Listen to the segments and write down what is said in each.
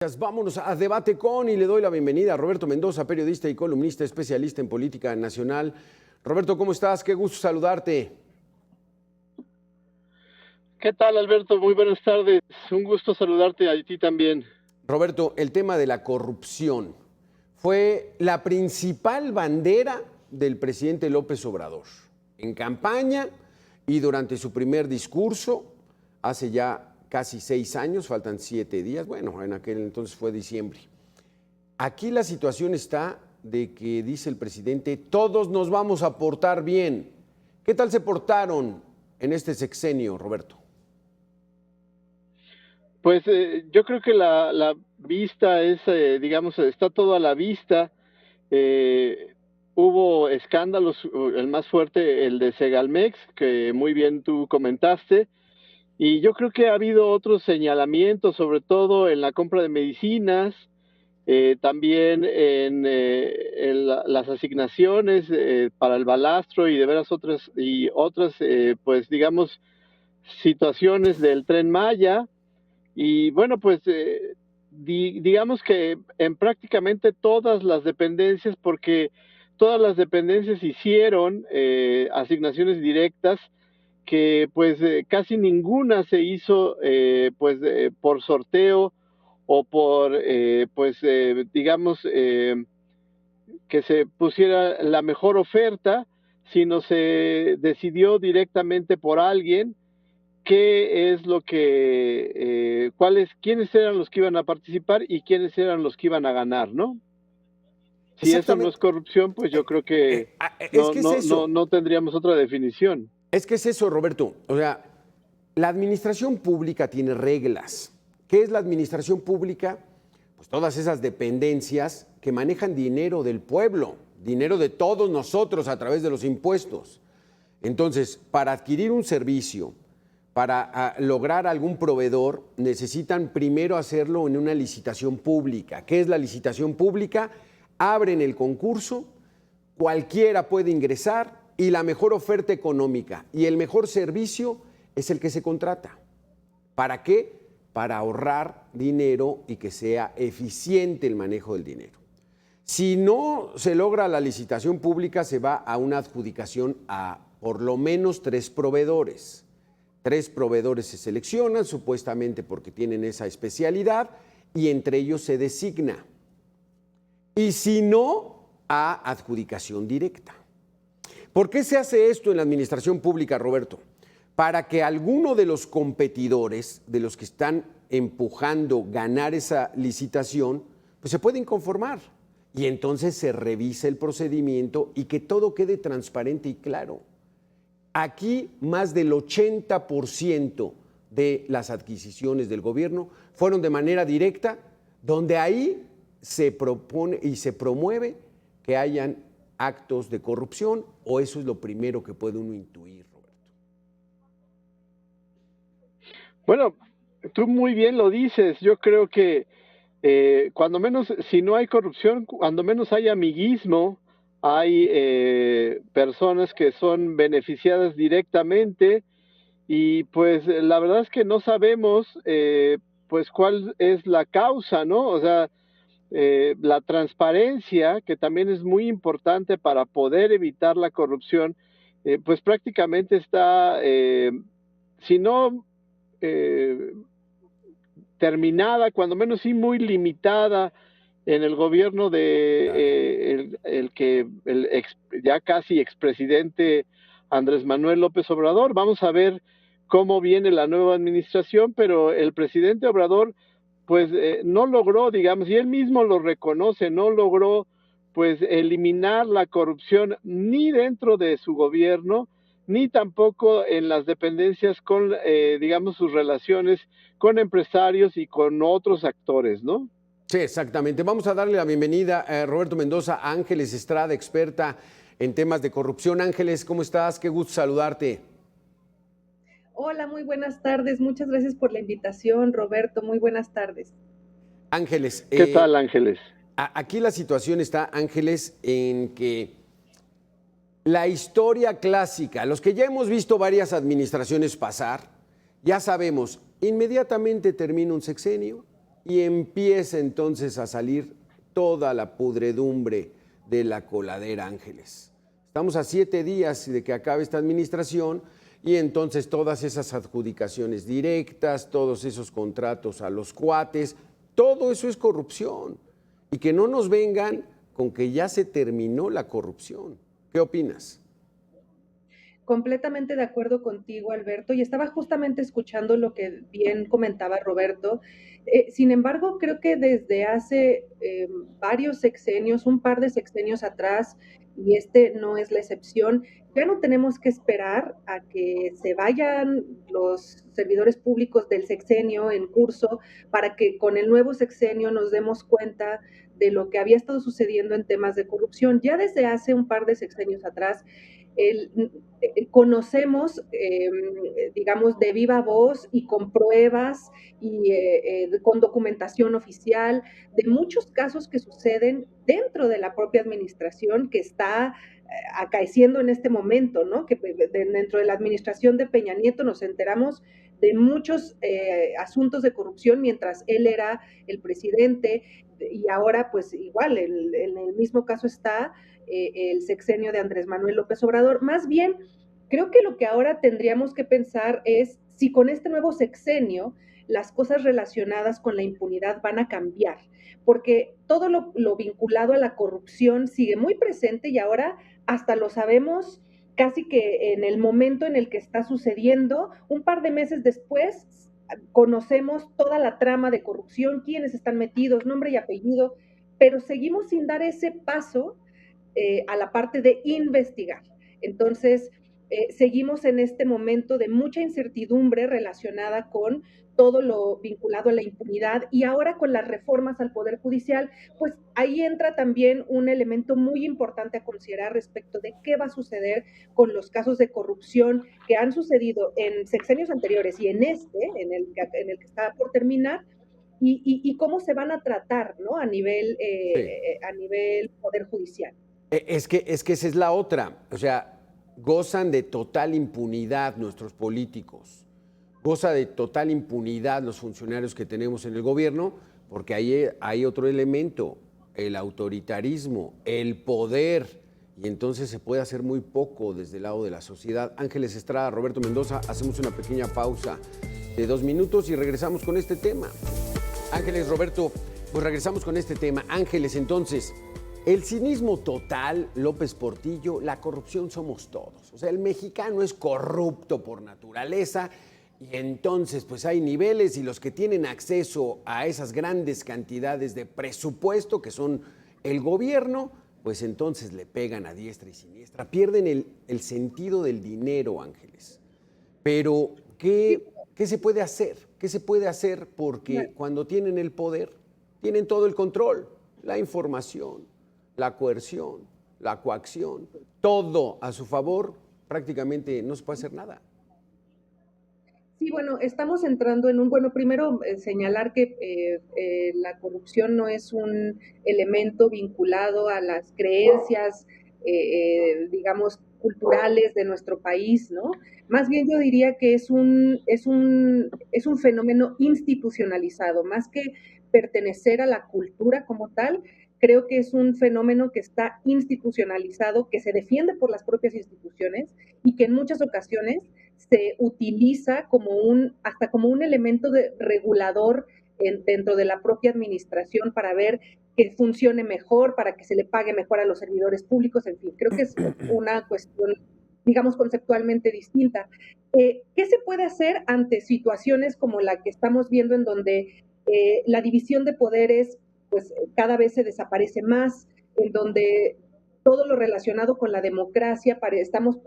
Vámonos a Debate con y le doy la bienvenida a Roberto Mendoza, periodista y columnista especialista en política nacional. Roberto, ¿cómo estás? Qué gusto saludarte. ¿Qué tal, Alberto? Muy buenas tardes. Un gusto saludarte a ti también. Roberto, el tema de la corrupción fue la principal bandera del presidente López Obrador en campaña y durante su primer discurso hace ya casi 6 años, faltan 7 días, bueno, en aquel entonces fue diciembre. Aquí la situación está de que, dice el presidente, todos nos vamos a portar bien. ¿Qué tal se portaron en este sexenio, Roberto? Pues yo creo que la vista es, digamos, está todo a la vista. Hubo escándalos, el más fuerte, el de Segalmex, que muy bien tú comentaste, y yo creo que ha habido otros señalamientos, sobre todo en la compra de medicinas, también en las asignaciones para el balastro y de veras otras, pues digamos, situaciones del Tren Maya. Y bueno, pues digamos que en prácticamente todas las dependencias, porque todas las dependencias hicieron asignaciones directas, que pues casi ninguna se hizo por sorteo o por digamos que se pusiera la mejor oferta, sino se decidió directamente por alguien qué es lo que, quiénes eran los que iban a participar y quiénes eran los que iban a ganar, ¿no? Si eso no es Exactamente. corrupción, pues yo creo que Es que es eso. no tendríamos otra definición. Es que es eso, Roberto. O sea, la administración pública tiene reglas. ¿Qué es la administración pública? Pues todas esas dependencias que manejan dinero del pueblo, dinero de todos nosotros a través de los impuestos. Entonces, para adquirir un servicio, para lograr algún proveedor, necesitan primero hacerlo en una licitación pública. ¿Qué es la licitación pública? Abren el concurso, cualquiera puede ingresar y la mejor oferta económica y el mejor servicio es el que se contrata. ¿Para qué? Para ahorrar dinero y que sea eficiente el manejo del dinero. Si no se logra la licitación pública, se va a una adjudicación a por lo menos 3 proveedores. 3 proveedores se seleccionan, supuestamente porque tienen esa especialidad, y entre ellos se designa. Y si no, a adjudicación directa. ¿Por qué se hace esto en la administración pública, Roberto? Para que alguno de los competidores, de los que están empujando ganar esa licitación, pues se pueden conformar. Y entonces se revisa el procedimiento y que todo quede transparente y claro. Aquí más del 80% de las adquisiciones del gobierno fueron de manera directa, donde ahí se propone y se promueve que hayan actos de corrupción, o eso es lo primero que puede uno intuir, Roberto. Bueno, tú muy bien lo dices. Yo creo que cuando menos, si no hay corrupción, cuando menos hay amiguismo, hay personas que son beneficiadas directamente, y pues la verdad es que no sabemos pues cuál es la causa, ¿no? O sea, la transparencia, que también es muy importante para poder evitar la corrupción, pues prácticamente está, si no eh, terminada, cuando menos sí muy limitada en el gobierno de Claro. ya casi expresidente Andrés Manuel López Obrador. Vamos a ver cómo viene la nueva administración, pero el presidente Obrador pues no logró, digamos, y él mismo lo reconoce, no logró pues eliminar la corrupción ni dentro de su gobierno, ni tampoco en las dependencias con, digamos, sus relaciones con empresarios y con otros actores, ¿no? Sí, exactamente. Vamos a darle la bienvenida a Roberto Mendoza, a Ángeles Estrada, experta en temas de corrupción. Ángeles, ¿cómo estás? Qué gusto saludarte. Hola, muy buenas tardes. Muchas gracias por la invitación, Roberto. Muy buenas tardes. Ángeles, ¿Qué tal, Ángeles? aquí la situación está, Ángeles, en que la historia clásica, los que ya hemos visto varias administraciones pasar, ya sabemos, inmediatamente termina un sexenio y empieza entonces a salir toda la pudredumbre de la coladera, Ángeles. Estamos a 7 días de que acabe esta administración y entonces todas esas adjudicaciones directas, todos esos contratos a los cuates, todo eso es corrupción. Y que no nos vengan con que ya se terminó la corrupción. ¿Qué opinas? Completamente de acuerdo contigo, Alberto, y estaba justamente escuchando lo que bien comentaba Roberto. Sin embargo, creo que desde hace varios sexenios, un par de sexenios atrás, y este no es la excepción, ya no tenemos que esperar a que se vayan los servidores públicos del sexenio en curso para que con el nuevo sexenio nos demos cuenta de lo que había estado sucediendo en temas de corrupción. Ya desde hace un par de sexenios atrás, conocemos, digamos, de viva voz y con pruebas y con documentación oficial de muchos casos que suceden dentro de la propia administración que está acaeciendo en este momento, ¿no? Que dentro de la administración de Peña Nieto nos enteramos de muchos asuntos de corrupción mientras él era el presidente y ahora pues igual en el mismo caso está el sexenio de Andrés Manuel López Obrador. Más bien, creo que lo que ahora tendríamos que pensar es si con este nuevo sexenio las cosas relacionadas con la impunidad van a cambiar, porque todo lo vinculado a la corrupción sigue muy presente y ahora hasta lo sabemos casi que en el momento en el que está sucediendo, un par de meses después conocemos toda la trama de corrupción, quiénes están metidos, nombre y apellido, pero seguimos sin dar ese paso a la parte de investigar. Entonces, seguimos en este momento de mucha incertidumbre relacionada con todo lo vinculado a la impunidad y ahora con las reformas al Poder Judicial, pues ahí entra también un elemento muy importante a considerar respecto de qué va a suceder con los casos de corrupción que han sucedido en sexenios anteriores y en en el que está por terminar, y cómo se van a tratar, ¿no? A nivel Sí. Poder Judicial. Es que esa es la otra. O sea, gozan de total impunidad nuestros políticos. Goza de total impunidad los funcionarios que tenemos en el gobierno, porque ahí hay otro elemento, el autoritarismo, el poder, y entonces se puede hacer muy poco desde el lado de la sociedad. Ángeles Estrada, Roberto Mendoza, hacemos una pequeña pausa de 2 minutos y regresamos con este tema. Ángeles, Roberto, pues regresamos con este tema. Ángeles, entonces, el cinismo total, López Portillo, la corrupción somos todos. O sea, el mexicano es corrupto por naturaleza y entonces pues hay niveles y los que tienen acceso a esas grandes cantidades de presupuesto que son el gobierno, pues entonces le pegan a diestra y siniestra, pierden el sentido del dinero, Ángeles. Pero, ¿qué se puede hacer? ¿Qué se puede hacer? Porque cuando tienen el poder, tienen todo el control, la información, la coerción, la coacción, todo a su favor, prácticamente no se puede hacer nada. Sí, bueno, estamos entrando en bueno, primero señalar que la corrupción no es un elemento vinculado a las creencias, digamos, culturales de nuestro país, ¿no? Más bien yo diría que es un fenómeno institucionalizado, más que pertenecer a la cultura como tal, creo que es un fenómeno que está institucionalizado, que se defiende por las propias instituciones y que en muchas ocasiones se utiliza hasta como un elemento regulador dentro de la propia administración para ver que funcione mejor, para que se le pague mejor a los servidores públicos, en fin, creo que es una cuestión, digamos, conceptualmente distinta. ¿Qué se puede hacer ante situaciones como la que estamos viendo en donde la división de poderes pues cada vez se desaparece más, en donde todo lo relacionado con la democracia, estamos,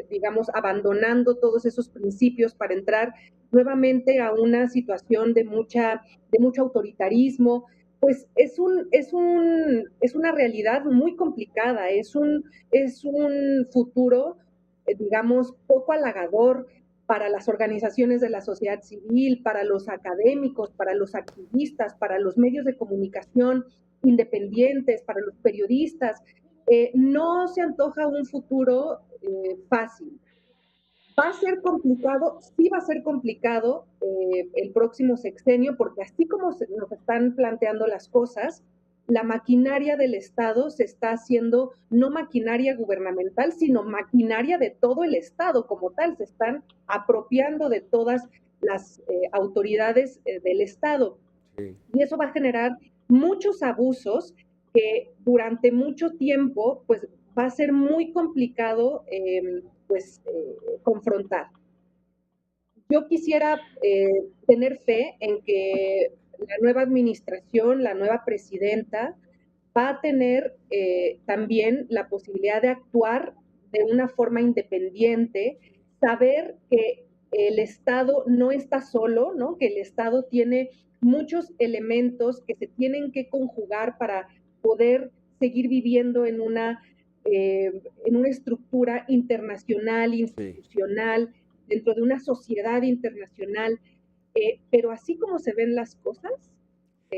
digamos, abandonando todos esos principios para entrar nuevamente a una situación de mucho autoritarismo? Pues es una realidad muy complicada, es un futuro, digamos, poco halagador para las organizaciones de la sociedad civil, para los académicos, para los activistas, para los medios de comunicación independientes, para los periodistas. No se antoja un futuro fácil. Va a ser complicado, sí va a ser complicado el próximo sexenio, porque así como nos están planteando las cosas, la maquinaria del Estado se está haciendo no maquinaria gubernamental, sino maquinaria de todo el Estado como tal. Se están apropiando de todas las autoridades del Estado. Sí. Y eso va a generar muchos abusos que durante mucho tiempo pues va a ser muy complicado confrontar. Yo quisiera tener fe en que la nueva administración, la nueva presidenta, va a tener también la posibilidad de actuar de una forma independiente, saber que el Estado no está solo, ¿no? Que el Estado tiene muchos elementos que se tienen que conjugar para poder seguir viviendo en una estructura internacional, institucional, dentro de una sociedad internacional, pero así como se ven las cosas,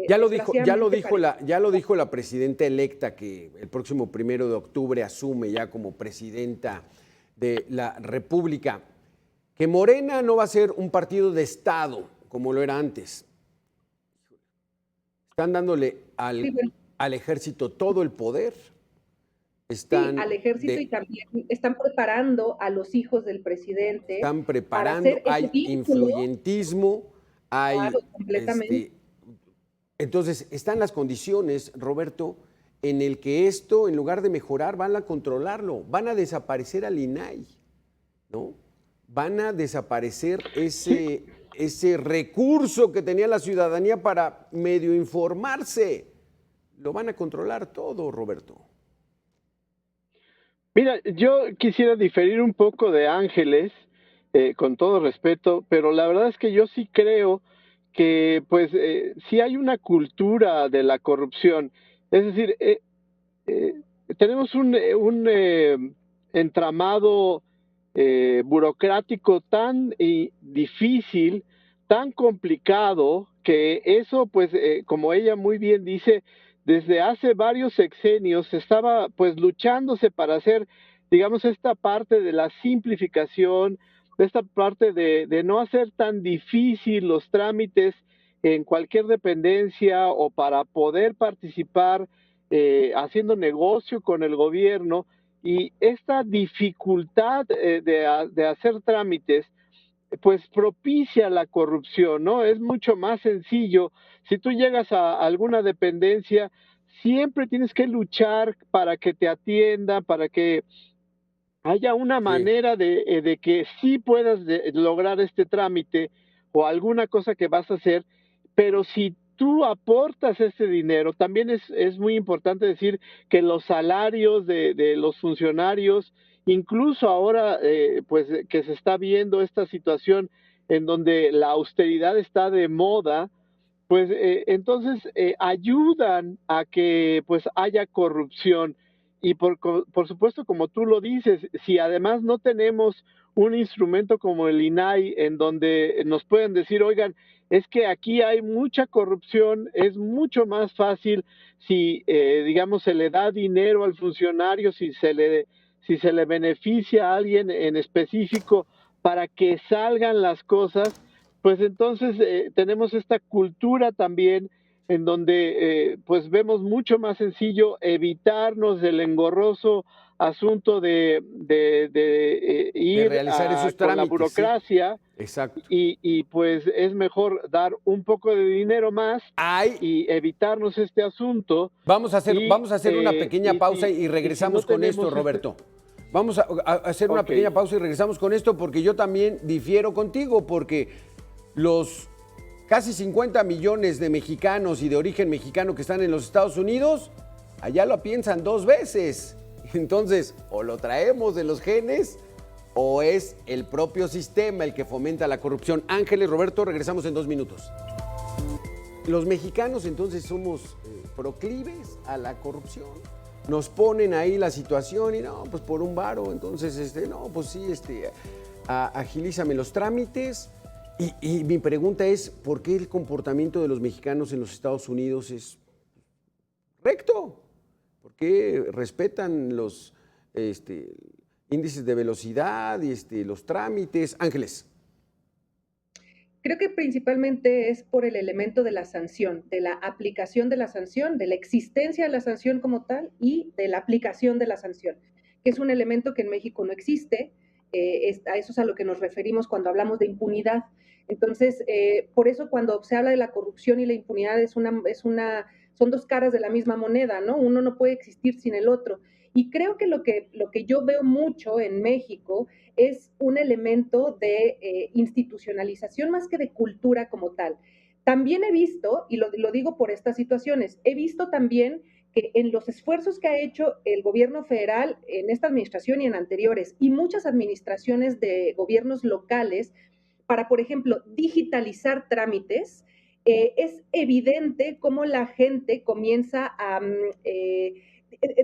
Ya lo dijo la presidenta electa, que el próximo 1 de octubre asume ya como presidenta de la República, que Morena no va a ser un partido de Estado como lo era antes. Están dándole al ejército todo el poder. Al ejército y también están preparando a los hijos del presidente. Están preparando, hay influyentismo, hay... Claro, completamente. Entonces, están las condiciones, Roberto, en el que esto, en lugar de mejorar, van a controlarlo, van a desaparecer al INAI, ¿no? Van a desaparecer ese recurso que tenía la ciudadanía para medio informarse. Lo van a controlar todo, Roberto. Mira, yo quisiera diferir un poco de Ángeles, con todo respeto, pero la verdad es que yo sí creo que pues sí hay una cultura de la corrupción. Es decir, tenemos un entramado burocrático tan difícil, tan complicado, que eso pues como ella muy bien dice, desde hace varios sexenios estaba pues luchándose para hacer, digamos, esta parte de la simplificación, esta parte de no hacer tan difícil los trámites en cualquier dependencia o para poder participar haciendo negocio con el gobierno. Y esta dificultad de hacer trámites pues propicia la corrupción, ¿no? Es mucho más sencillo. Si tú llegas a alguna dependencia, siempre tienes que luchar para que te atienda, para que haya una manera de que sí puedas lograr este trámite o alguna cosa que vas a hacer, pero si tú aportas ese dinero, también es muy importante decir que los salarios de los funcionarios, incluso ahora pues que se está viendo esta situación en donde la austeridad está de moda, pues entonces ayudan a que pues haya corrupción. Y por supuesto, como tú lo dices, si además no tenemos un instrumento como el INAI en donde nos pueden decir, oigan, es que aquí hay mucha corrupción, es mucho más fácil si, digamos, se le da dinero al funcionario, si se le beneficia a alguien en específico para que salgan las cosas, pues entonces tenemos esta cultura también en donde pues vemos mucho más sencillo evitarnos el engorroso asunto de ir realizar esos con la trámites, burocracia. sí. Exacto. Y pues es mejor dar un poco de dinero más y evitarnos este asunto. Vamos a hacer una pequeña pausa y regresamos con esto, Roberto. Vamos a hacer una pequeña pausa y regresamos con esto, porque yo también difiero contigo, porque los casi 50 millones de mexicanos y de origen mexicano que están en los Estados Unidos, allá lo piensan 2 veces. Entonces, o lo traemos de los genes o es el propio sistema el que fomenta la corrupción. Ángeles, Roberto, regresamos en 2 minutos. Los mexicanos entonces somos proclives a la corrupción. Nos ponen ahí la situación y no, pues por un varo, entonces, no, pues sí, agilízame los trámites. Y mi pregunta es, ¿por qué el comportamiento de los mexicanos en los Estados Unidos es recto? ¿Por qué respetan índices de velocidad, los trámites. Ángeles. Creo que principalmente es por el elemento de la sanción, de la aplicación de la sanción, de la existencia de la sanción como tal y de la aplicación de la sanción, que es un elemento que en México no existe. A eso es a lo que nos referimos cuando hablamos de impunidad. Entonces, por eso cuando se habla de la corrupción y la impunidad son dos caras de la misma moneda, ¿no? Uno no puede existir sin el otro. Y creo que lo que yo veo mucho en México es un elemento de institucionalización más que de cultura como tal. También he visto, y lo digo por estas situaciones, he visto también que en los esfuerzos que ha hecho el gobierno federal en esta administración y en anteriores, y muchas administraciones de gobiernos locales, para, por ejemplo, digitalizar trámites, es evidente cómo la gente comienza a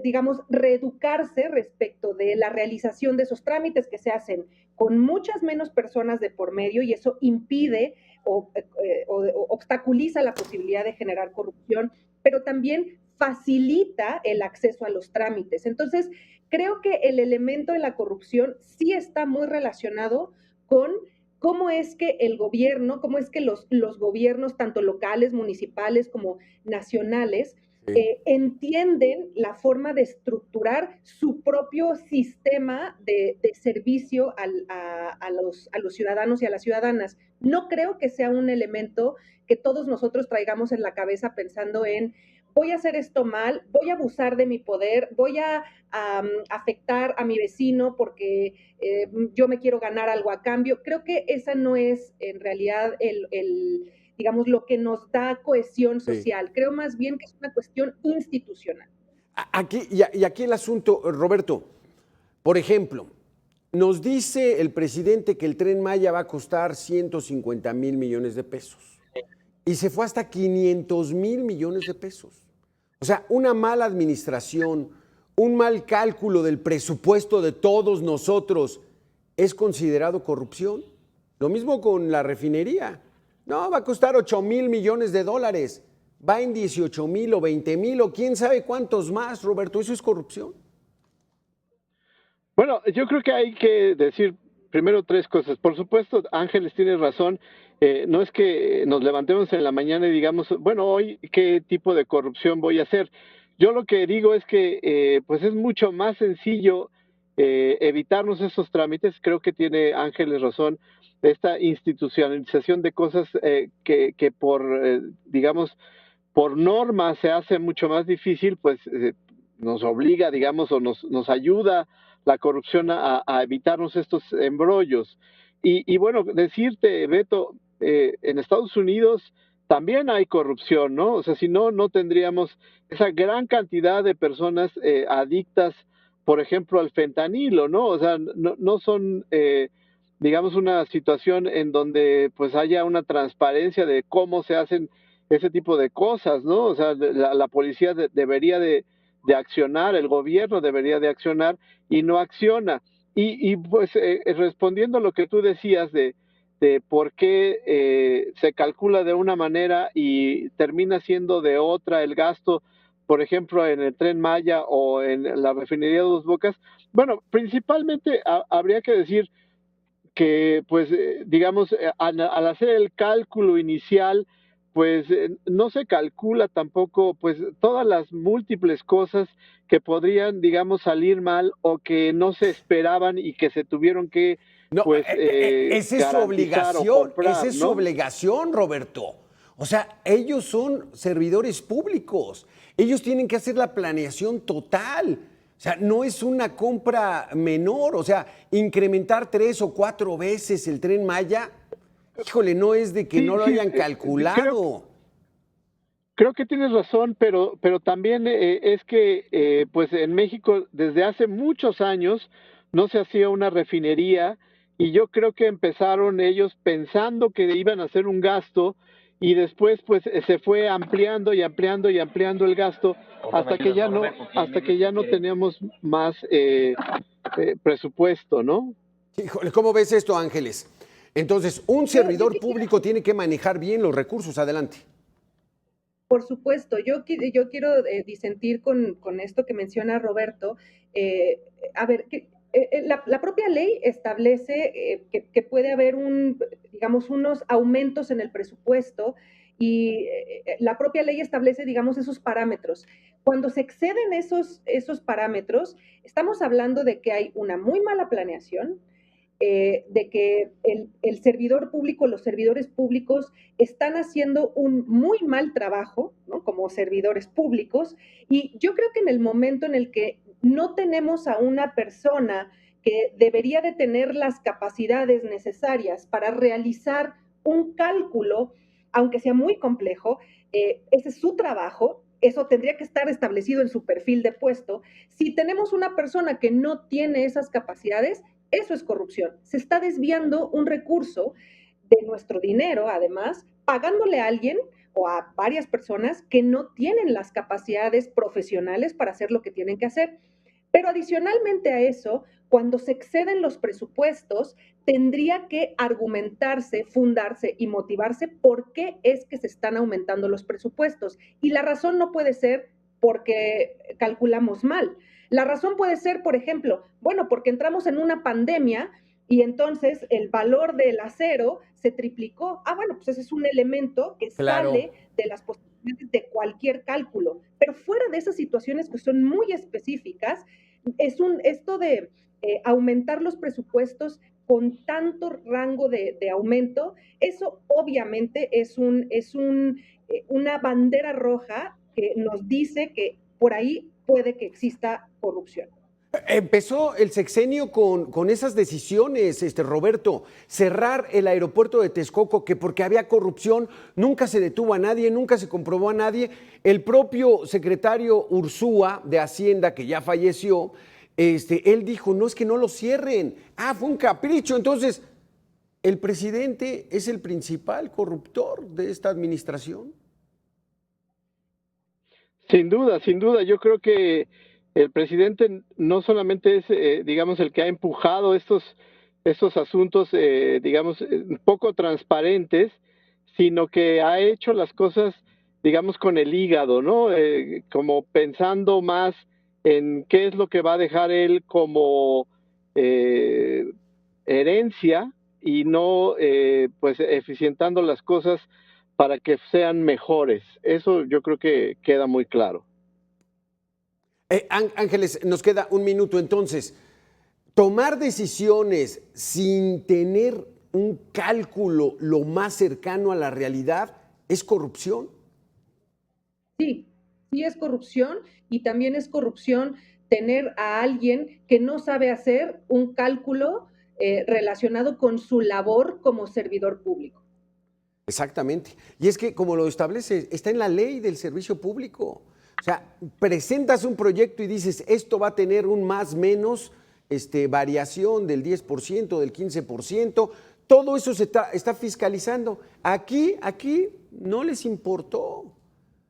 digamos, reeducarse respecto de la realización de esos trámites que se hacen con muchas menos personas de por medio, y eso impide o obstaculiza la posibilidad de generar corrupción, pero también facilita el acceso a los trámites. Entonces, creo que el elemento de la corrupción sí está muy relacionado con cómo es que el gobierno, cómo es que los gobiernos, tanto locales, municipales como nacionales, entienden la forma de estructurar su propio sistema de servicio a los ciudadanos y a las ciudadanas. No creo que sea un elemento que todos nosotros traigamos en la cabeza pensando en voy a hacer esto mal, voy a abusar de mi poder, voy a afectar a mi vecino porque yo me quiero ganar algo a cambio. Creo que esa no es en realidad digamos, lo que nos da cohesión social. Sí. Creo más bien que es una cuestión institucional. Aquí el asunto, Roberto, por ejemplo, nos dice el presidente que el Tren Maya va a costar 150,000 millones de pesos y se fue hasta 500,000 millones de pesos. O sea, una mala administración, un mal cálculo del presupuesto de todos nosotros, ¿es considerado corrupción? Lo mismo con la refinería. No, va a costar 8,000 millones de dólares. Va en 18,000 o 20,000 o quién sabe cuántos más, Roberto. ¿Eso es corrupción? Bueno, yo creo que hay que decir primero tres cosas. Por supuesto, Ángeles tiene razón. No es que nos levantemos en la mañana y digamos, bueno, hoy, ¿qué tipo de corrupción voy a hacer? Yo lo que digo es que pues es mucho más sencillo evitarnos esos trámites. Creo que tiene Ángeles razón. Esta institucionalización de cosas que por, digamos, por norma se hace mucho más difícil, pues nos obliga, digamos, o nos ayuda la corrupción a evitarnos estos embrollos. Y bueno, decirte, Beto, en Estados Unidos también hay corrupción, ¿no? O sea, si no, no tendríamos esa gran cantidad de personas adictas, por ejemplo, al fentanilo, ¿no? O sea, no son, digamos, una situación en donde pues haya una transparencia de cómo se hacen ese tipo de cosas, ¿no? O sea, la policía debería de accionar, el gobierno debería de accionar y no acciona. Y pues respondiendo a lo que tú decías de por qué se calcula de una manera y termina siendo de otra el gasto, por ejemplo, en el Tren Maya o en la refinería de Dos Bocas, bueno, principalmente habría que decir que, pues, digamos, al hacer el cálculo inicial, pues no se calcula tampoco pues todas las múltiples cosas que podrían, digamos, salir mal o que no se esperaban y que se tuvieron que pues esa es su obligación, esa es su obligación, Roberto. O sea, ellos son servidores públicos, ellos tienen que hacer la planeación total. O sea, no es una compra menor, o sea, incrementar 3 o 4 veces el Tren Maya, híjole, no es de que no lo hayan calculado. Creo que tienes razón, pero también es que pues en México desde hace muchos años no se hacía una refinería y yo creo que empezaron ellos pensando que iban a hacer un gasto y después pues se fue ampliando y ampliando y ampliando el gasto hasta que ya no teníamos más presupuesto, ¿no? Híjole, ¿cómo ves esto, Ángeles? Entonces, un servidor público tiene que manejar bien los recursos. Adelante. Por supuesto, yo quiero disentir con esto que menciona Roberto. A ver, La propia ley establece que puede haber digamos, unos aumentos en el presupuesto y la propia ley establece, digamos, esos parámetros. Cuando se exceden esos parámetros, estamos hablando de que hay una muy mala planeación, de que el servidor público, los servidores públicos están haciendo un muy mal trabajo, ¿no? Como servidores públicos, y yo creo que en el momento en el que no tenemos a una persona que debería de tener las capacidades necesarias para realizar un cálculo, aunque sea muy complejo, ese es su trabajo, eso tendría que estar establecido en su perfil de puesto. Si tenemos una persona que no tiene esas capacidades, eso es corrupción. Se está desviando un recurso de nuestro dinero, además, pagándole a alguien o a varias personas que no tienen las capacidades profesionales para hacer lo que tienen que hacer. Pero adicionalmente a eso, cuando se exceden los presupuestos, tendría que argumentarse, fundarse y motivarse por qué es que se están aumentando los presupuestos. Y la razón no puede ser porque calculamos mal. La razón puede ser, por ejemplo, bueno, porque entramos en una pandemia y entonces el valor del acero se triplicó. Ah, bueno, pues ese es un elemento que sale de las posibilidades de cualquier cálculo. Pero fuera de esas situaciones que son muy específicas, esto de aumentar los presupuestos con tanto rango de aumento, eso obviamente es una bandera roja que nos dice que por ahí puede que exista corrupción. Empezó el sexenio con esas decisiones, Roberto, cerrar el aeropuerto de Texcoco, que porque había corrupción nunca se detuvo a nadie, nunca se comprobó a nadie. El propio secretario Ursúa de Hacienda, que ya falleció, él dijo, no, es que no lo cierren. Ah, fue un capricho. Entonces, ¿el presidente es el principal corruptor de esta administración? Sin duda, sin duda. Yo creo que el presidente no solamente es, digamos, el que ha empujado estos asuntos, digamos, poco transparentes, sino que ha hecho las cosas, digamos, con el hígado, ¿no? Como pensando más en qué es lo que va a dejar él como herencia y no, pues, eficientando las cosas para que sean mejores. Eso yo creo que queda muy claro. Ángeles, nos queda un minuto entonces. Tomar decisiones sin tener un cálculo lo más cercano a la realidad es corrupción. Sí, sí es corrupción y también es corrupción tener a alguien que no sabe hacer un cálculo relacionado con su labor como servidor público. Exactamente. Y es que, como lo establece, está en la ley del servicio público. O sea, presentas un proyecto y dices, esto va a tener un más menos variación del 10%, del 15%. Todo eso se está fiscalizando. Aquí no les importó. O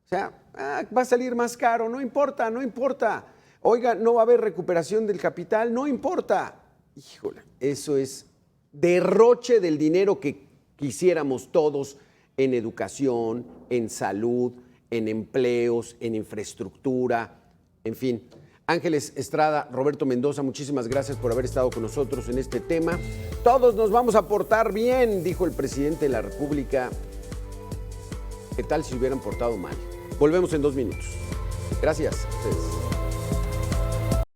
sea, va a salir más caro, no importa, no importa. Oiga, no va a haber recuperación del capital, no importa. Híjole, eso es derroche del dinero que quisiéramos todos en educación, en salud, en empleos, en infraestructura, en fin. Ángeles Estrada, Roberto Mendoza, muchísimas gracias por haber estado con nosotros en este tema. Todos nos vamos a portar bien, dijo el presidente de la República. ¿Qué tal si hubieran portado mal? Volvemos en 2 minutos. Gracias a ustedes.